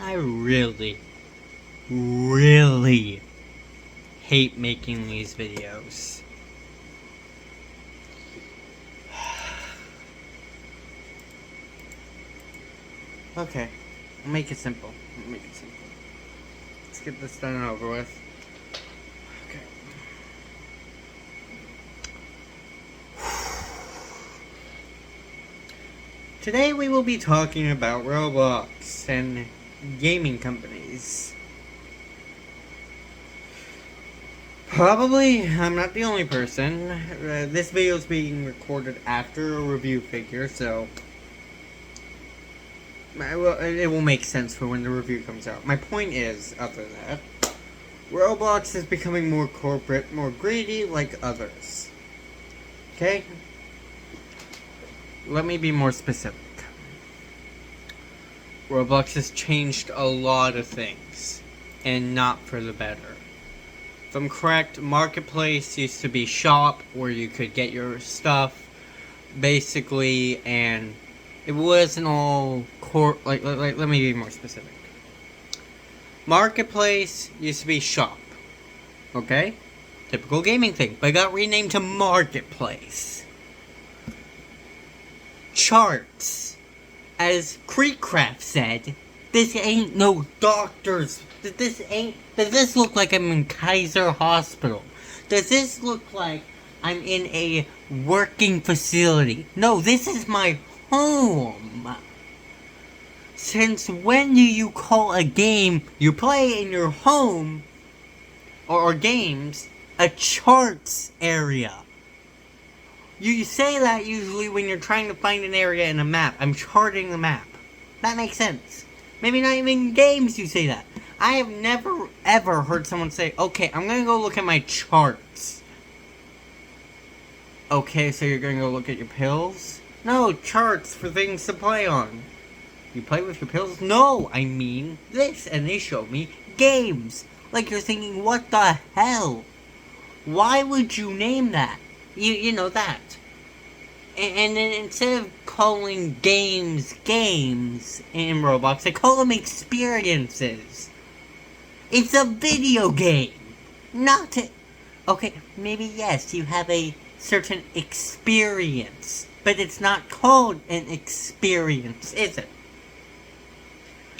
I really hate making these videos. Okay, I'll make it simple. Let's get this done and over with. Okay. Today we will be talking about Roblox and gaming companies. Probably, I'm not the only person. This video is being recorded after a review figure, so it will make sense for when the review comes out. My point is, other than that, Roblox is becoming more corporate, more greedy like others. Okay? Let me be more specific. Roblox has changed a lot of things, and not for the better. If I'm correct, Marketplace used to be shop where you could get your stuff, basically, and it wasn't all let me be more specific. Marketplace used to be shop, okay? Typical gaming thing, but it got renamed to Marketplace. Charts. As Creekcraft said, this ain't no doctors. Does this look like I'm in Kaiser Hospital? Does this look like I'm in a working facility? No, this is my home. Since when do you call a game you play in your home, or games, a charts area? You say that usually when you're trying to find an area in a map. I'm charting the map. That makes sense. Maybe not even in games you say that. I have never ever heard someone say, okay, I'm gonna go look at my charts. Okay, so you're gonna go look at your pills? No, charts for things to play on. You play with your pills? No, I mean this, and they show me games. Like you're thinking, what the hell? Why would you name that? You know that. And then instead of calling games in Roblox, they call them experiences. It's a video game. Not a... Okay, maybe yes, you have a certain experience. But it's not called an experience, is it?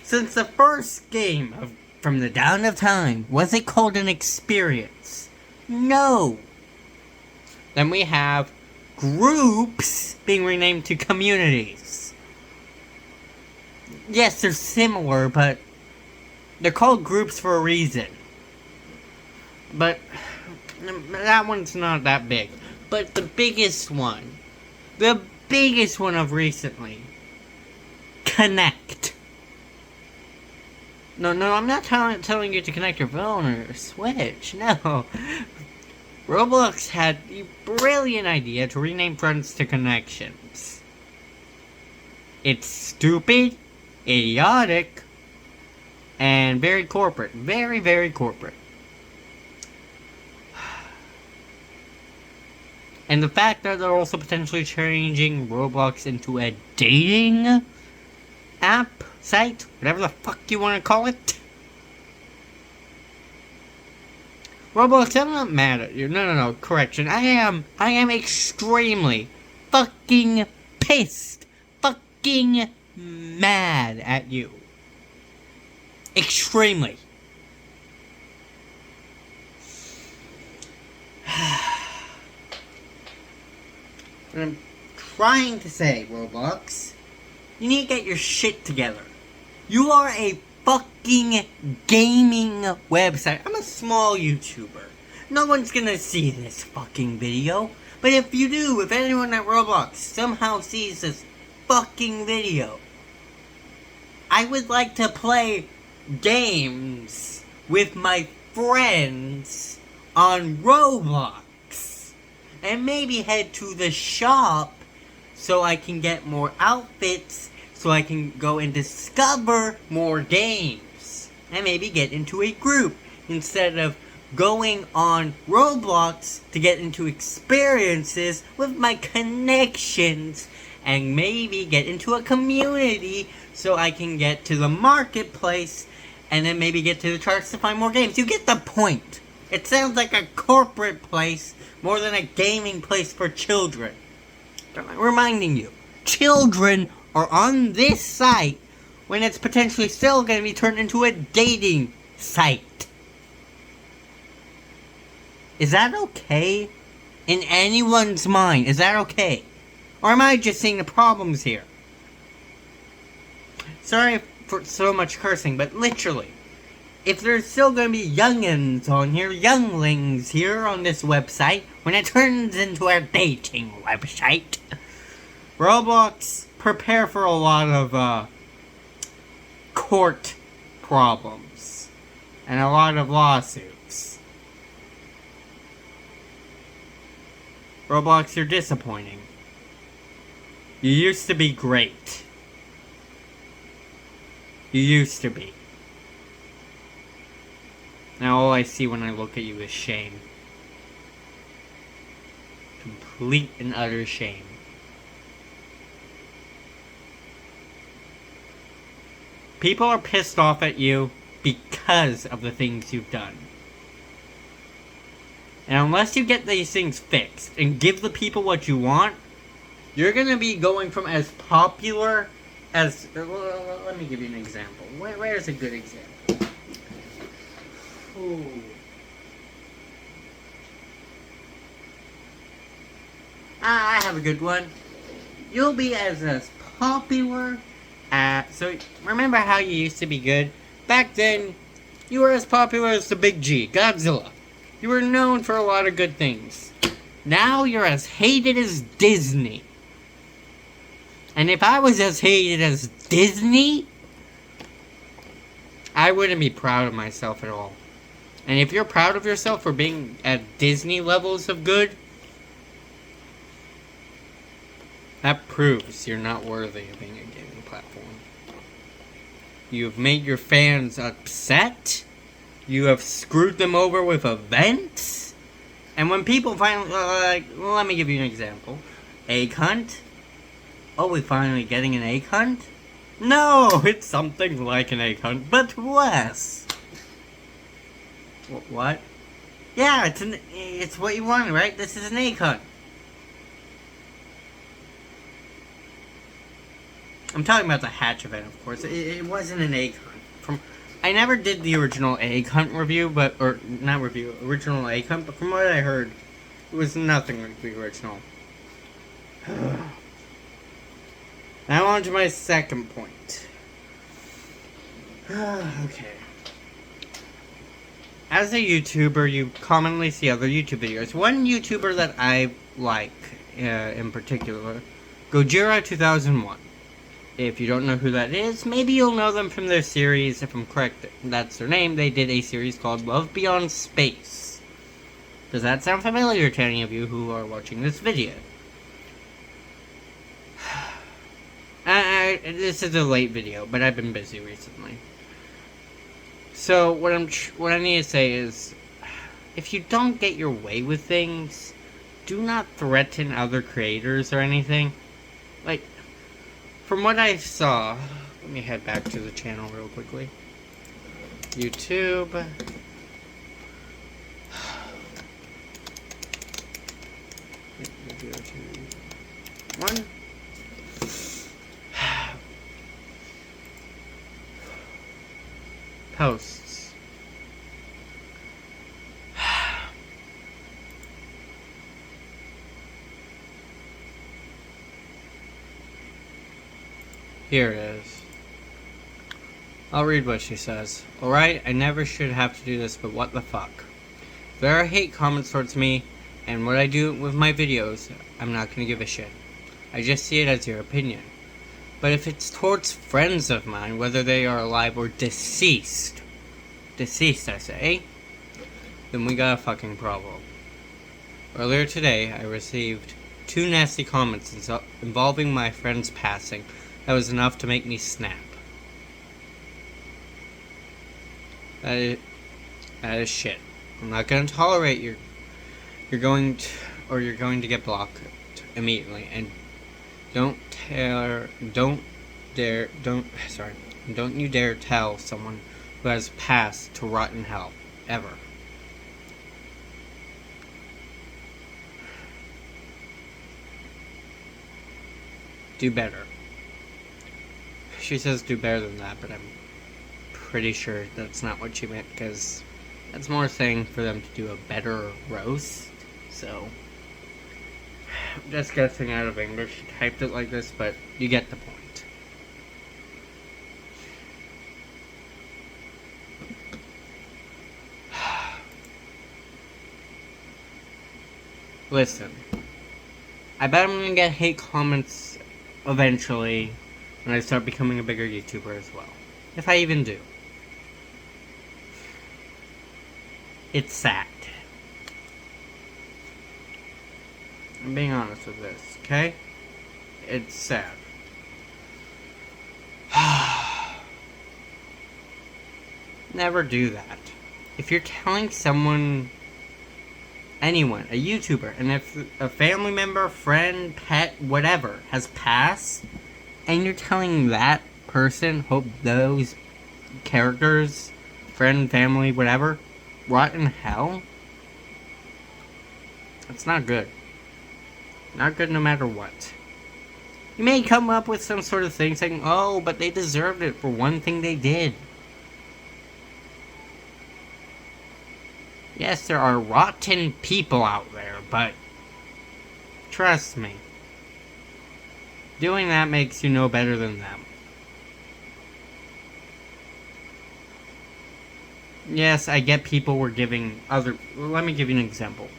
Since the first game from the dawn of time, was it called an experience? No. Then we have groups being renamed to communities. Yes, they're similar, but they're called groups for a reason. But that one's not that big. But the biggest one of recently, Connect. No, I'm not telling you to connect your phone or your Switch, no. Roblox had the brilliant idea to rename friends to connections. It's stupid, idiotic, and very corporate. Very, very corporate. And the fact that they're also potentially changing Roblox into a dating app, site, whatever the fuck you want to call it. Roblox, I'm not mad at you. No, correction. I am extremely fucking pissed. Fucking mad at you. Extremely. What I'm trying to say, Roblox, you need to get your shit together. You are a fucking gaming website. I'm a small YouTuber. No one's gonna see this fucking video. But if you do, if anyone at Roblox somehow sees this fucking video, I would like to play games with my friends on Roblox. And maybe head to the shop so I can get more outfits, so I can go and discover more games. And maybe get into a group instead of going on Roblox to get into experiences with my connections and maybe get into a community so I can get to the marketplace and then maybe get to the charts to find more games. You get the point. It sounds like a corporate place more than a gaming place for children. Reminding you, children are on this site when it's potentially still going to be turned into a dating site. Is that okay? In anyone's mind, is that okay? Or am I just seeing the problems here? Sorry for so much cursing, but literally, if there's still going to be youngins on here, younglings here on this website, when it turns into a dating website, Roblox, prepare for a lot of, court problems. And a lot of lawsuits. Roblox, you're disappointing. You used to be great. You used to be. Now all I see when I look at you is shame. Complete and utter shame. People are pissed off at you because of the things you've done. And unless you get these things fixed and give the people what you want, you're gonna be going from as popular as... let me give you an example. Where's a good example? Ooh. I have a good one. You'll be as popular as... So, remember how you used to be good? Back then, you were as popular as the Big G, Godzilla. You were known for a lot of good things. Now you're as hated as Disney. And if I was as hated as Disney, I wouldn't be proud of myself at all. And if you're proud of yourself for being at Disney levels of good, that proves you're not worthy of being a gaming platform. You've made your fans upset. You have screwed them over with events. And when people finally, let me give you an example. Egg hunt. Oh, we finally getting an egg hunt? No, it's something like an egg hunt, but less. What? Yeah, it's what you wanted, right? This is an egg hunt. I'm talking about the hatch event, of course. It wasn't an egg hunt. I never did the original egg hunt review, original egg hunt, but from what I heard, it was nothing like the original. Now on to my second point. Okay. As a YouTuber, you commonly see other YouTube videos. One YouTuber that I like, in particular, Gojira2001. If you don't know who that is, maybe you'll know them from their series. If I'm correct, that's their name. They did a series called Love Beyond Space. Does that sound familiar to any of you who are watching this video? This is a late video, but I've been busy recently. So, what I need to say is, if you don't get your way with things, do not threaten other creators or anything. Like, from what I saw, let me head back to the channel real quickly. YouTube. One. Posts. Here it is. I'll read what she says. Alright, I never should have to do this, but what the fuck. If there are hate comments towards me, and what I do with my videos, I'm not gonna give a shit. I just see it as your opinion. But if it's towards friends of mine, whether they are alive or deceased I say, then we got a fucking problem. Earlier today, I received 2 nasty comments involving my friend's passing. That was enough to make me snap. That is shit. I'm not gonna tolerate you're going to get blocked immediately, and Don't you dare tell someone who has passed to rot in hell, ever. Do better. She says do better than that, but I'm pretty sure that's not what she meant, because that's more saying for them to do a better roast, so... I'm just guessing out of English. She typed it like this, but you get the point. Listen. I bet I'm gonna get hate comments eventually when I start becoming a bigger YouTuber as well. If I even do. It's sad. I'm being honest with this, okay? It's sad. Never do that. If you're telling someone, anyone, a YouTuber, and if a family member, friend, pet, whatever, has passed, and you're telling that person, hope those characters, friend, family, whatever, rot in hell, that's not good. Not good no matter what. You may come up with some sort of thing saying, oh, but they deserved it for one thing they did. Yes, there are rotten people out there, but trust me, doing that makes you no better than them. Yes, I get people were giving other... Let me give you an example.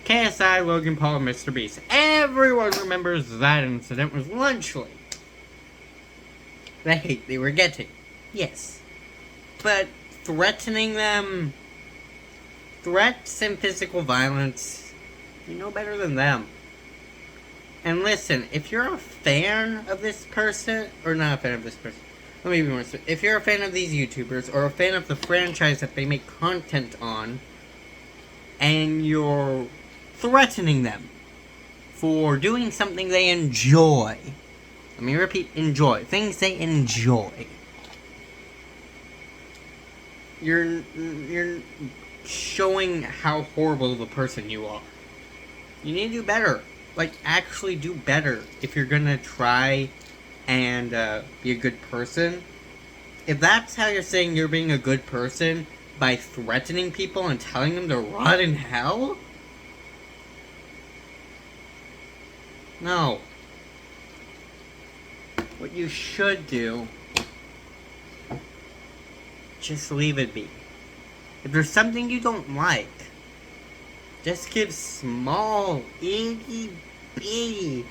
KSI, Logan Paul, and Mr. Beast. Everyone remembers that incident with lunch late. The hate they were getting. Yes. But threatening them... Threats and physical violence, you know better than them. And listen, if you're a fan of this person, or not a fan of this person, let me be more specific. If you're a fan of these YouTubers, or a fan of the franchise that they make content on, and you're threatening them for doing something they enjoy, let me repeat, enjoy, things they enjoy, you're showing how horrible of a person you are. You need to do better. Like, actually do better if you're gonna try and be a good person. If that's how you're saying you're being a good person, by threatening people and telling them to rot in hell? No. What you should do, just leave it be. If there's something you don't like, just give small, itty bitty,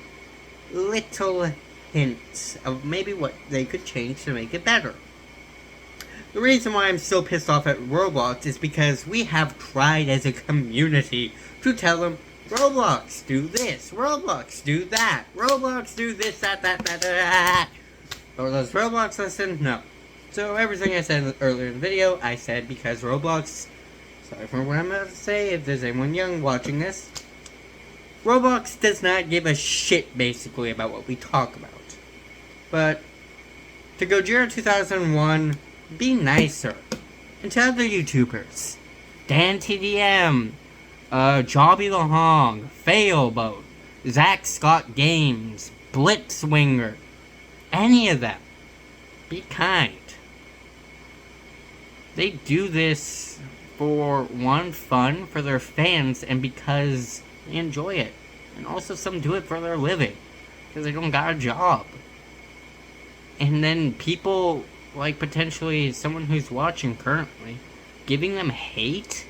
little hints of maybe what they could change to make it better. The reason why I'm still pissed off at Roblox is because we have tried as a community to tell them, Roblox, do this, Roblox, do that, Roblox, do this, that. Or does Roblox listen? No. So everything I said earlier in the video, I said because Roblox, sorry for what I'm about to say, if there's anyone young watching this, Roblox does not give a shit, basically, about what we talk about. But, to Gojira 2001, be nicer. And to other YouTubers, Dan TDM, Jobby the Hong, Failboat, Zach Scott Games, Blitzwinger, any of them, be kind. They do this for, one, fun for their fans, and because they enjoy it. And also some do it for their living, because they don't got a job. And then people, like potentially someone who's watching currently, giving them hate,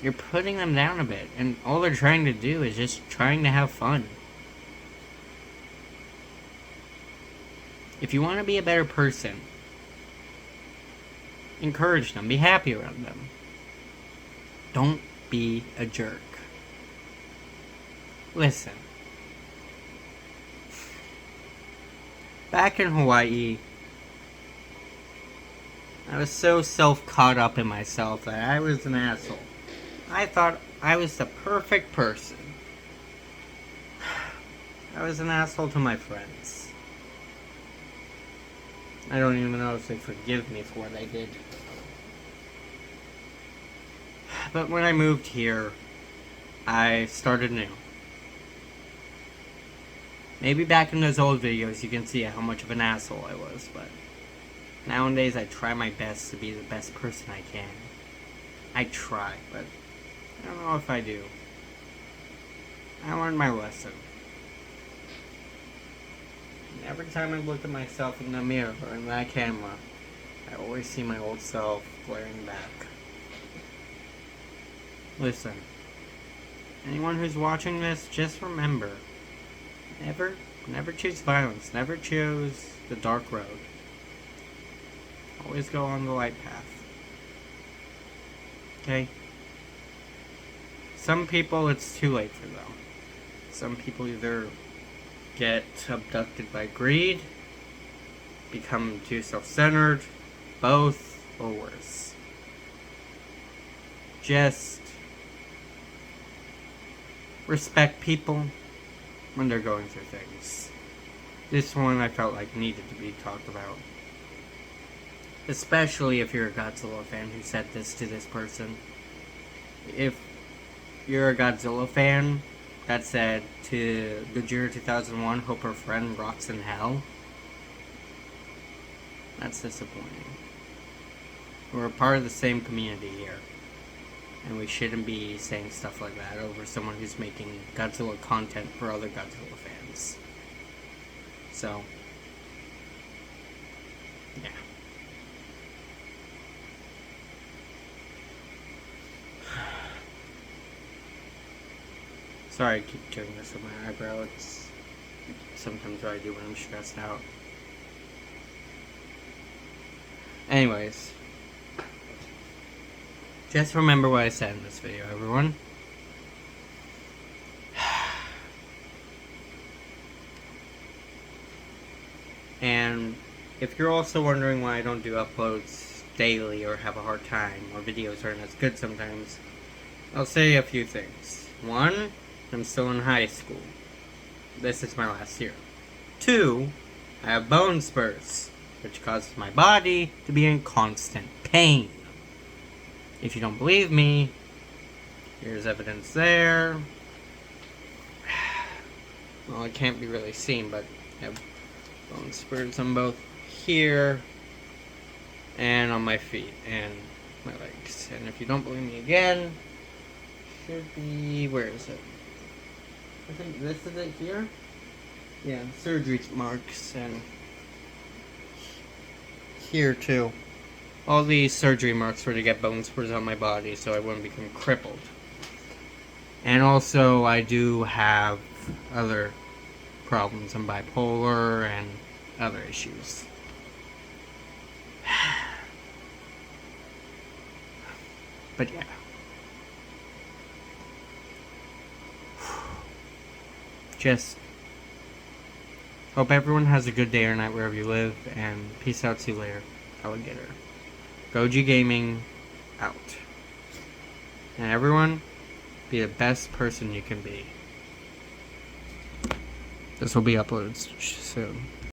you're putting them down a bit, and all they're trying to do is just trying to have fun. If you want to be a better person, encourage them, be happy around them. Don't be a jerk. Listen. Back in Hawaii, I was so self-caught up in myself that I was an asshole. I thought I was the perfect person. I was an asshole to my friends. I don't even know if they forgive me for what I did. But when I moved here, I started new. Maybe back in those old videos you can see how much of an asshole I was, but nowadays I try my best to be the best person I can. I try, but I don't know if I do. I learned my lesson. And every time I look at myself in the mirror or in that camera, I always see my old self glaring back. Listen, anyone who's watching this, just remember, never choose violence, never choose the dark road. Always go on the light path. Okay? Some people, it's too late for them. Some people either get abducted by greed, become too self-centered, both, or worse. Just respect people when they're going through things. This one I felt like needed to be talked about. Especially if you're a Godzilla fan who said this to this person. If you're a Godzilla fan that said to Gojira 2001, hope her friend rots in hell, that's disappointing. We're a part of the same community here. And we shouldn't be saying stuff like that over someone who's making Godzilla content for other Godzilla fans. So, yeah. Sorry I keep doing this with my eyebrow. It's sometimes what I do when I'm stressed out. Anyways. Just remember what I said in this video, everyone. And if you're also wondering why I don't do uploads daily or have a hard time, or videos aren't as good sometimes, I'll say a few things. 1, I'm still in high school. This is my last year. 2, I have bone spurs, which causes my body to be in constant pain. If you don't believe me, here's evidence there. Well, it can't be really seen, but I have bone spurs on both here and on my feet and my legs. And if you don't believe me again, should be, where is it? I think this is it here. Yeah, surgery marks, and here too. All these surgery marks were to get bone spurs on my body so I wouldn't become crippled. And also, I do have other problems. I'm bipolar and other issues. But yeah. Just hope everyone has a good day or night wherever you live, and peace out, see you later, alligator. Goji Gaming out. And everyone, be the best person you can be. This will be uploaded soon.